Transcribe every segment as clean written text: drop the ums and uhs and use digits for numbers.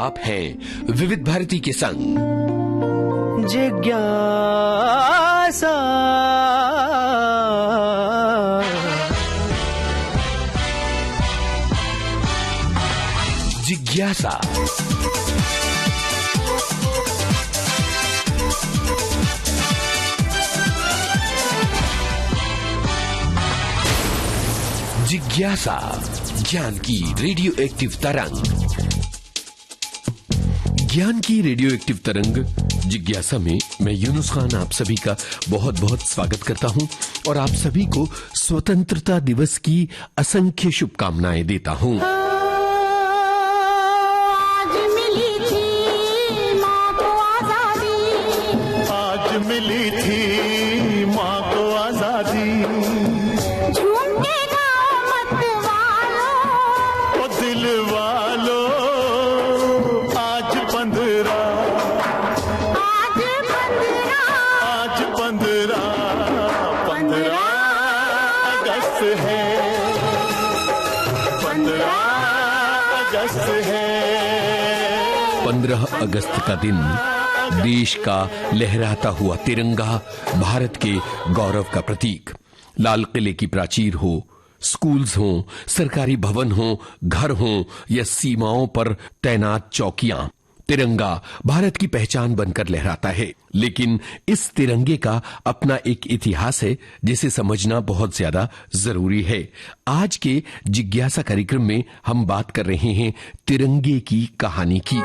आप हैं विविध भारती के संग। जिज्ञासा जिज्ञासा जिज्ञासा, ज्ञान की रेडियो एक्टिव तरंग। ज्ञान की रेडियो एक्टिव तरंग जिज्ञासा में मैं यूनुस खान आप सभी का बहुत बहुत स्वागत करता हूं और आप सभी को स्वतंत्रता दिवस की असंख्य शुभकामनाएं देता हूं। आज मिली थी माँ को आजादी, आज मिली थी माँ को आजादी। झूमके गाओ मत वालों, ओ दिल वालों, आज 15 अगस्त है, 15 अगस्त है। 15 अगस्त का दिन देश का लहराता हुआ तिरंगा, भारत के गौरव का प्रतीक। लाल किले की प्राचीर हो, स्कूल्स हों, सरकारी भवन हों, घर हों या सीमाओं पर तैनात चौकियां, तिरंगा भारत की पहचान बनकर लहराता है। लेकिन इस तिरंगे का अपना एक इतिहास है जिसे समझना बहुत ज्यादा जरूरी है। आज के जिज्ञासा कार्यक्रम में हम बात कर रहे हैं तिरंगे की कहानी की।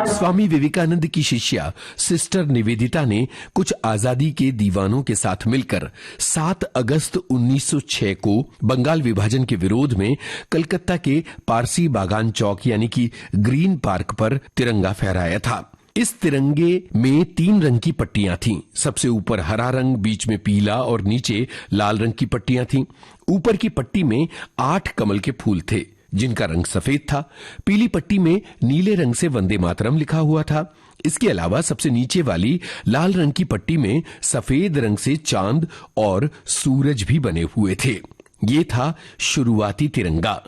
स्वामी विवेकानंद की शिष्या सिस्टर निवेदिता ने कुछ आजादी के दीवानों के साथ मिलकर 7 अगस्त 1906 को बंगाल विभाजन के विरोध में कलकत्ता के पारसी बागान चौक यानी कि ग्रीन पार्क पर तिरंगा फहराया था। इस तिरंगे में 3 रंग की पट्टियां थीं। सबसे ऊपर हरा रंग, बीच में पीला और नीचे लाल रंग की पट्टियां थीं। ऊपर की पट्टी में 8 कमल के फूल थे जिनका रंग सफेद था। पीली पट्टी में नीले रंग से वंदे मातरम लिखा हुआ था। इसके अलावा सबसे नीचे वाली लाल रंग की पट्टी में सफेद रंग से चांद और सूरज भी बने हुए थे। ये था शुरुआती तिरंगा।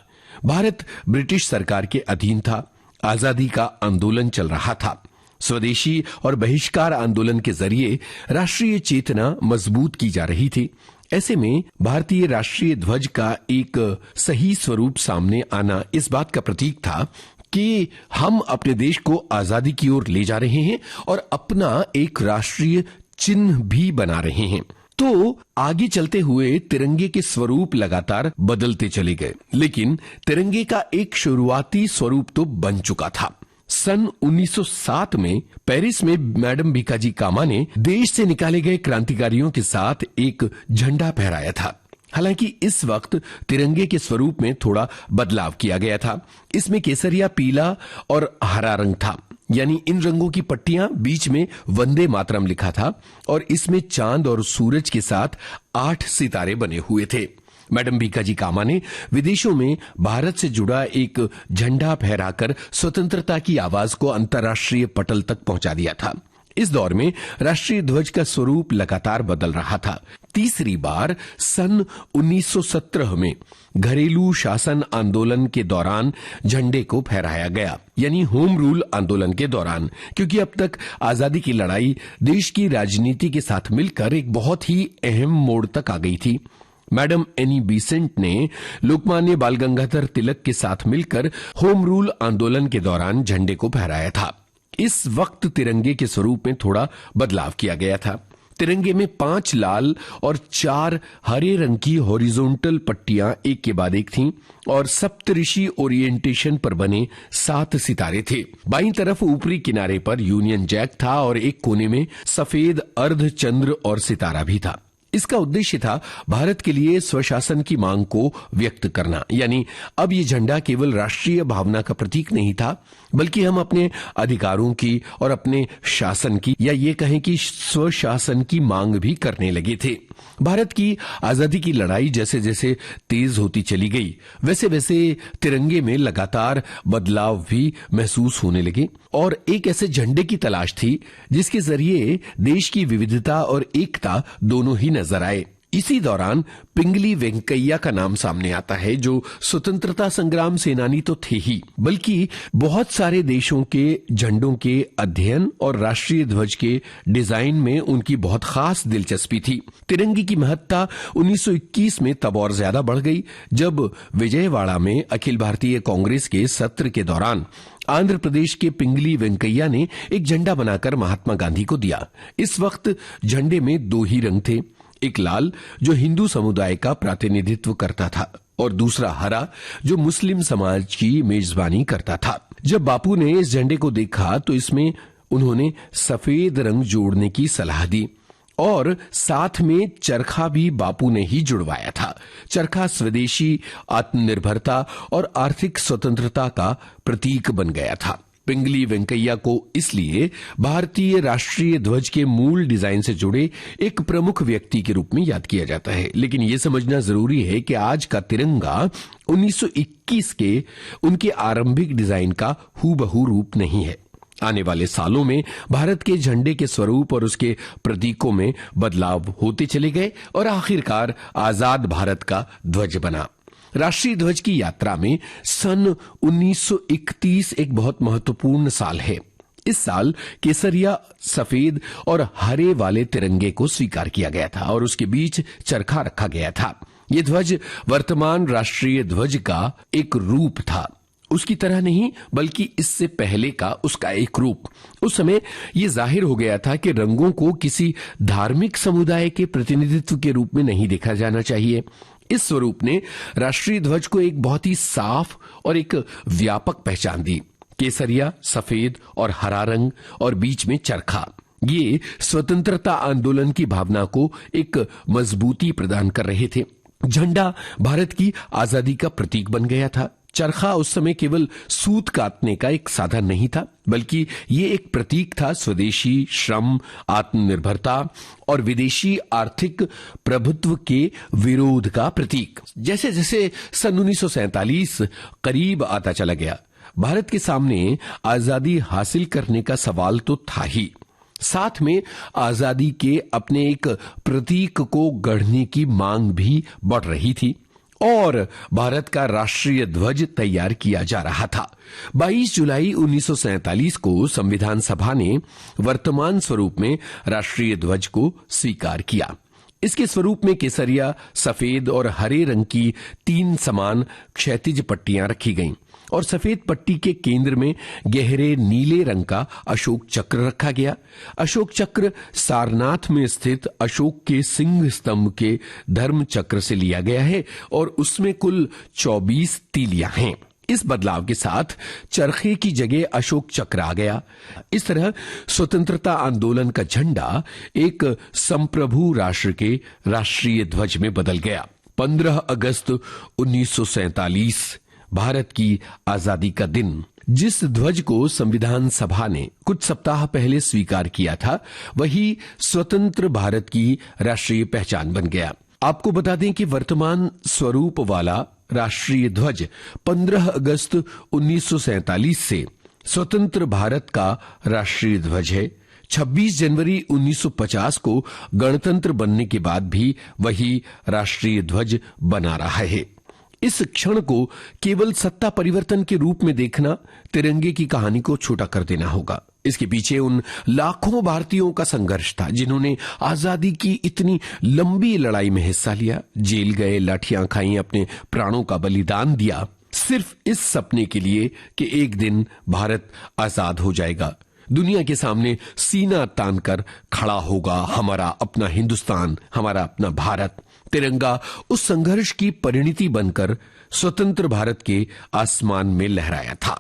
भारत ब्रिटिश सरकार के अधीन था। आजादी का आंदोलन चल रहा था। स्वदेशी और बहिष्कार आंदोलन के जरिए राष्ट्रीय चेतना मजबूत की जा रही थी। ऐसे में भारतीय राष्ट्रीय ध्वज का एक सही स्वरूप सामने आना इस बात का प्रतीक था कि हम अपने देश को आजादी की ओर ले जा रहे हैं और अपना एक राष्ट्रीय चिन्ह भी बना रहे हैं। तो आगे चलते हुए तिरंगे के स्वरूप लगातार बदलते चले गए, लेकिन तिरंगे का एक शुरुआती स्वरूप तो बन चुका था। सन 1907 में पेरिस में मैडम भीकाजी कामा ने देश से निकाले गए क्रांतिकारियों के साथ एक झंडा फहराया था। हालांकि इस वक्त तिरंगे के स्वरूप में थोड़ा बदलाव किया गया था। इसमें केसरिया, पीला और हरा रंग था, यानी इन रंगों की पट्टियां, बीच में वंदे मातरम लिखा था और इसमें चांद और सूरज के साथ 8 सितारे बने हुए थे। मैडम भीकाजी कामा ने विदेशों में भारत से जुड़ा एक झंडा फहराकर स्वतंत्रता की आवाज को अंतर्राष्ट्रीय पटल तक पहुंचा दिया था। इस दौर में राष्ट्रीय ध्वज का स्वरूप लगातार बदल रहा था। तीसरी बार सन 1917 में घरेलू शासन आंदोलन के दौरान झंडे को फहराया गया, यानी होम रूल आंदोलन के दौरान, क्योंकि अब तक आजादी की लड़ाई देश की राजनीति के साथ मिलकर एक बहुत ही अहम मोड़ तक आ गई थी। मैडम एनी बेसेंट ने लोकमान्य बाल गंगाधर तिलक के साथ मिलकर होम रूल आंदोलन के दौरान झंडे को फहराया था। इस वक्त तिरंगे के स्वरूप में थोड़ा बदलाव किया गया था। तिरंगे में 5 लाल और 4 हरे रंग की हॉरिजॉन्टल पट्टियां एक के बाद एक थीं और सप्तऋषि ओरिएंटेशन पर बने 7 सितारे थे। बाईं तरफ ऊपरी किनारे पर यूनियन जैक था और एक कोने में सफेद अर्धचंद्र और सितारा भी था। इसका उद्देश्य था भारत के लिए स्वशासन की मांग को व्यक्त करना। यानी अब ये झंडा केवल राष्ट्रीय भावना का प्रतीक नहीं था, बल्कि हम अपने अधिकारों की और अपने शासन की, या ये कहें कि स्वशासन की मांग भी करने लगे थे। भारत की आजादी की लड़ाई जैसे जैसे तेज होती चली गई, वैसे वैसे तिरंगे में लगातार बदलाव भी महसूस होने लगे और एक ऐसे झंडे की तलाश थी जिसके जरिए देश की विविधता और एकता दोनों ही नजर आए। इसी दौरान पिंगली वेंकैया का नाम सामने आता है, जो स्वतंत्रता संग्राम सेनानी तो थे ही, बल्कि बहुत सारे देशों के झंडों के अध्ययन और राष्ट्रीय ध्वज के डिजाइन में उनकी बहुत खास दिलचस्पी थी। तिरंगे की महत्ता 1921 में तब और ज्यादा बढ़ गई जब विजयवाड़ा में अखिल भारतीय कांग्रेस के सत्र के दौरान आंध्र प्रदेश के पिंगली वेंकैया ने एक झंडा बनाकर महात्मा गांधी को दिया। इस वक्त झंडे में दो ही रंग थे, एक लाल जो हिंदू समुदाय का प्रतिनिधित्व करता था और दूसरा हरा जो मुस्लिम समाज की मेजबानी करता था। जब बापू ने इस झंडे को देखा तो इसमें उन्होंने सफेद रंग जोड़ने की सलाह दी और साथ में चरखा भी बापू ने ही जुड़वाया था। चरखा स्वदेशी आत्मनिर्भरता और आर्थिक स्वतंत्रता का प्रतीक बन गया था। पिंगली वेंकैया को इसलिए भारतीय राष्ट्रीय ध्वज के मूल डिजाइन से जुड़े एक प्रमुख व्यक्ति के रूप में याद किया जाता है। लेकिन यह समझना जरूरी है कि आज का तिरंगा 1921 के उनके आरंभिक डिजाइन का हूबहू रूप नहीं है। आने वाले सालों में भारत के झंडे के स्वरूप और उसके प्रतीकों में बदलाव होते चले गए और आखिरकार आजाद भारत का ध्वज बना। राष्ट्रीय ध्वज की यात्रा में सन 1931 एक बहुत महत्वपूर्ण साल है। इस साल केसरिया, सफेद और हरे वाले तिरंगे को स्वीकार किया गया था और उसके बीच चरखा रखा गया था। यह ध्वज वर्तमान राष्ट्रीय ध्वज का एक रूप था, उसकी तरह नहीं बल्कि इससे पहले का उसका एक रूप। उस समय यह जाहिर हो गया था कि रंगों को किसी धार्मिक समुदाय के प्रतिनिधित्व के रूप में नहीं देखा जाना चाहिए। इस स्वरूप ने राष्ट्रीय ध्वज को एक बहुत ही साफ और एक व्यापक पहचान दी। केसरिया, सफेद और हरा रंग और बीच में चरखा, ये स्वतंत्रता आंदोलन की भावना को एक मजबूती प्रदान कर रहे थे। झंडा भारत की आजादी का प्रतीक बन गया था। चरखा उस समय केवल सूत काटने का एक साधन नहीं था, बल्कि ये एक प्रतीक था स्वदेशी श्रम, आत्मनिर्भरता और विदेशी आर्थिक प्रभुत्व के विरोध का प्रतीक। जैसे जैसे सन 1947 करीब आता चला गया, भारत के सामने आजादी हासिल करने का सवाल तो था ही, साथ में आजादी के अपने एक प्रतीक को गढ़ने की मांग भी बढ़ रही थी और भारत का राष्ट्रीय ध्वज तैयार किया जा रहा था। 22 जुलाई 1947 को संविधान सभा ने वर्तमान स्वरूप में राष्ट्रीय ध्वज को स्वीकार किया। इसके स्वरूप में केसरिया, सफेद और हरे रंग की 3 समान क्षैतिज पट्टियां रखी गईं और सफेद पट्टी के केंद्र में गहरे नीले रंग का अशोक चक्र रखा गया। अशोक चक्र सारनाथ में स्थित अशोक के सिंह स्तंभ के धर्म चक्र से लिया गया है और उसमें कुल 24 तीलियां हैं। इस बदलाव के साथ चरखे की जगह अशोक चक्र आ गया। इस तरह स्वतंत्रता आंदोलन का झंडा एक संप्रभु राष्ट्र के राष्ट्रीय ध्वज में बदल गया। 15 अगस्त 1947 भारत की आजादी का दिन, जिस ध्वज को संविधान सभा ने कुछ सप्ताह पहले स्वीकार किया था, वही स्वतंत्र भारत की राष्ट्रीय पहचान बन गया। आपको बता दें कि वर्तमान स्वरूप वाला राष्ट्रीय ध्वज 15 अगस्त 1947 से स्वतंत्र भारत का राष्ट्रीय ध्वज है। 26 जनवरी 1950 को गणतंत्र बनने के बाद भी वही राष्ट्रीय ध्वज बना रहा है। इस क्षण को केवल सत्ता परिवर्तन के रूप में देखना तिरंगे की कहानी को छोटा कर देना होगा। इसके पीछे उन लाखों भारतीयों का संघर्ष था जिन्होंने आजादी की इतनी लंबी लड़ाई में हिस्सा लिया, जेल गए, लाठियां खाई, अपने प्राणों का बलिदान दिया, सिर्फ इस सपने के लिए कि एक दिन भारत आजाद हो जाएगा, दुनिया के सामने सीना तानकर खड़ा होगा हमारा अपना हिंदुस्तान, हमारा अपना भारत। तिरंगा उस संघर्ष की परिणति बनकर स्वतंत्र भारत के आसमान में लहराया था।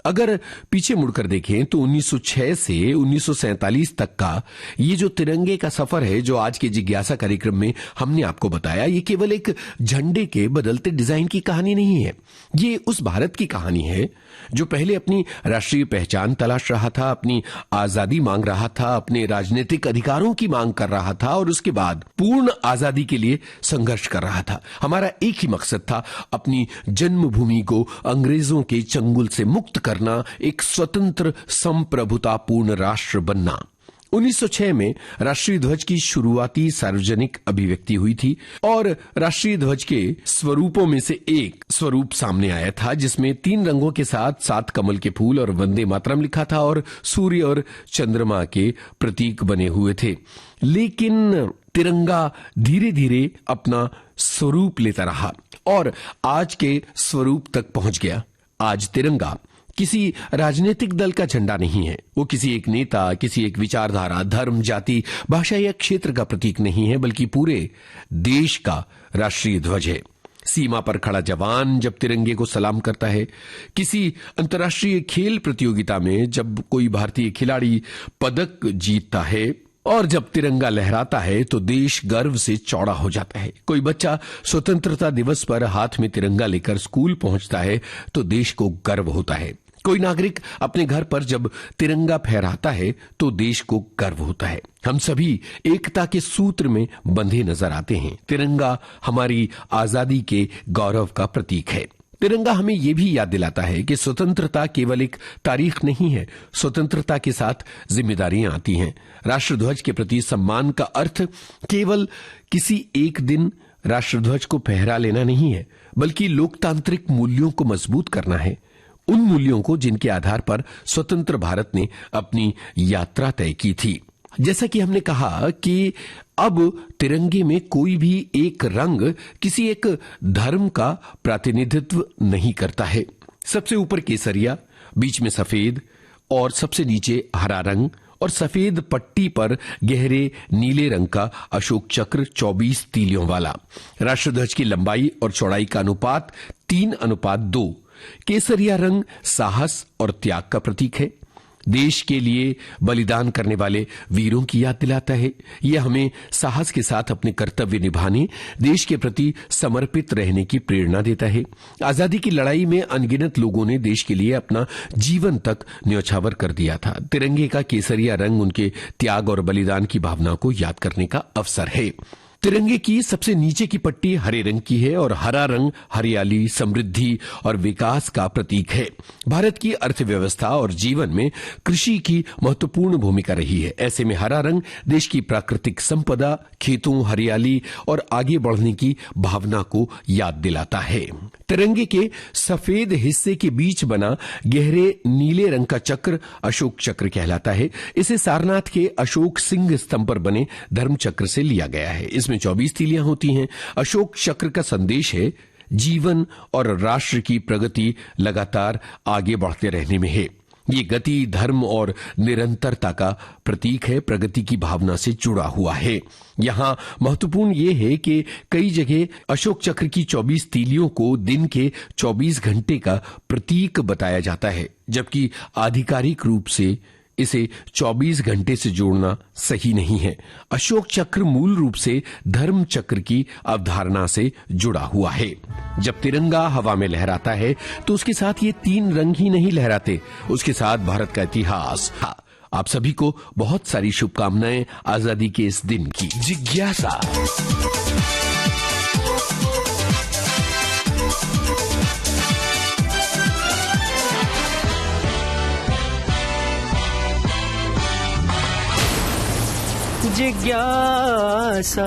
अगर पीछे मुड़कर देखें तो 1906 से 1947 तक का ये जो तिरंगे का सफर है, जो आज के जिज्ञासा कार्यक्रम में हमने आपको बताया, ये केवल एक झंडे के बदलते डिजाइन की कहानी नहीं है। ये उस भारत की कहानी है जो पहले अपनी राष्ट्रीय पहचान तलाश रहा था, अपनी आजादी मांग रहा था, अपने राजनीतिक अधिकारों की मांग कर रहा था और उसके बाद पूर्ण आजादी के लिए संघर्ष कर रहा था। हमारा एक ही मकसद था, अपनी जन्मभूमि को अंग्रेजों के चंगुल से मुक्त करना, एक स्वतंत्र संप्रभुतापूर्ण राष्ट्र बनना। 1906 में राष्ट्रीय ध्वज की शुरुआती सार्वजनिक अभिव्यक्ति हुई थी और राष्ट्रीय ध्वज के स्वरूपों में से एक स्वरूप सामने आया था जिसमें 3 रंगों के साथ 7 कमल के फूल और वंदे मातरम लिखा था और सूर्य और चंद्रमा के प्रतीक बने हुए थे। लेकिन तिरंगा धीरे धीरे अपना स्वरूप लेता रहा और आज के स्वरूप तक पहुंच गया। आज तिरंगा किसी राजनीतिक दल का झंडा नहीं है, वो किसी एक नेता, किसी एक विचारधारा, धर्म, जाति, भाषा या क्षेत्र का प्रतीक नहीं है, बल्कि पूरे देश का राष्ट्रीय ध्वज है। सीमा पर खड़ा जवान जब तिरंगे को सलाम करता है, किसी अंतर्राष्ट्रीय खेल प्रतियोगिता में जब कोई भारतीय खिलाड़ी पदक जीतता है और जब तिरंगा लहराता है तो देश गर्व से चौड़ा हो जाता है। कोई बच्चा स्वतंत्रता दिवस पर हाथ में तिरंगा लेकर स्कूल पहुंचता है तो देश को गर्व होता है। कोई नागरिक अपने घर पर जब तिरंगा फहराता है तो देश को गर्व होता है। हम सभी एकता के सूत्र में बंधे नजर आते हैं। तिरंगा हमारी आजादी के गौरव का प्रतीक है। तिरंगा हमें यह भी याद दिलाता है कि स्वतंत्रता केवल एक तारीख नहीं है, स्वतंत्रता के साथ जिम्मेदारियां आती हैं। राष्ट्रध्वज के प्रति सम्मान का अर्थ केवल किसी एक दिन राष्ट्रध्वज को फहरा लेना नहीं है, बल्कि लोकतांत्रिक मूल्यों को मजबूत करना है, उन मूल्यों को जिनके आधार पर स्वतंत्र भारत ने अपनी यात्रा तय की थी। जैसा कि हमने कहा कि अब तिरंगे में कोई भी एक रंग किसी एक धर्म का प्रतिनिधित्व नहीं करता है। सबसे ऊपर केसरिया, बीच में सफेद और सबसे नीचे हरा रंग और सफेद पट्टी पर गहरे नीले रंग का अशोक चक्र 24 तीलियों वाला। राष्ट्रध्वज की लंबाई और चौड़ाई का अनुपात 3:2। केसरिया रंग साहस और त्याग का प्रतीक है। देश के लिए बलिदान करने वाले वीरों की याद दिलाता है। यह हमें साहस के साथ अपने कर्तव्य निभाने, देश के प्रति समर्पित रहने की प्रेरणा देता है। आजादी की लड़ाई में अनगिनत लोगों ने देश के लिए अपना जीवन तक न्यौछावर कर दिया था। तिरंगे का केसरिया रंग उनके त्याग और बलिदान की भावना को याद करने का अवसर है। तिरंगे की सबसे नीचे की पट्टी हरे रंग की है और हरा रंग हरियाली, समृद्धि और विकास का प्रतीक है। भारत की अर्थव्यवस्था और जीवन में कृषि की महत्वपूर्ण भूमिका रही है। ऐसे में हरा रंग देश की प्राकृतिक संपदा, खेतों, हरियाली और आगे बढ़ने की भावना को याद दिलाता है। तिरंगे के सफेद हिस्से के बीच बना गहरे नीले रंग का चक्र अशोक चक्र कहलाता है। इसे सारनाथ के अशोक सिंह स्तंभ पर बने धर्म चक्र से लिया गया है। इसमें 24 तीलियां होती हैं। अशोक चक्र का संदेश है जीवन और राष्ट्र की प्रगति लगातार आगे बढ़ते रहने में है। ये गति, धर्म और निरंतरता का प्रतीक है, प्रगति की भावना से जुड़ा हुआ है। यहां महत्वपूर्ण ये है कि कई जगह अशोक चक्र की 24 तीलियों को दिन के 24 घंटे का प्रतीक बताया जाता है, जबकि आधिकारिक रूप से इसे 24 घंटे से जोड़ना सही नहीं है। अशोक चक्र मूल रूप से धर्म चक्र की अवधारणा से जुड़ा हुआ है। जब तिरंगा हवा में लहराता है तो उसके साथ ये 3 रंग ही नहीं लहराते, उसके साथ भारत का इतिहास। आप सभी को बहुत सारी शुभकामनाएं आजादी के इस दिन की। जिज्ञासा जिज्ञासा।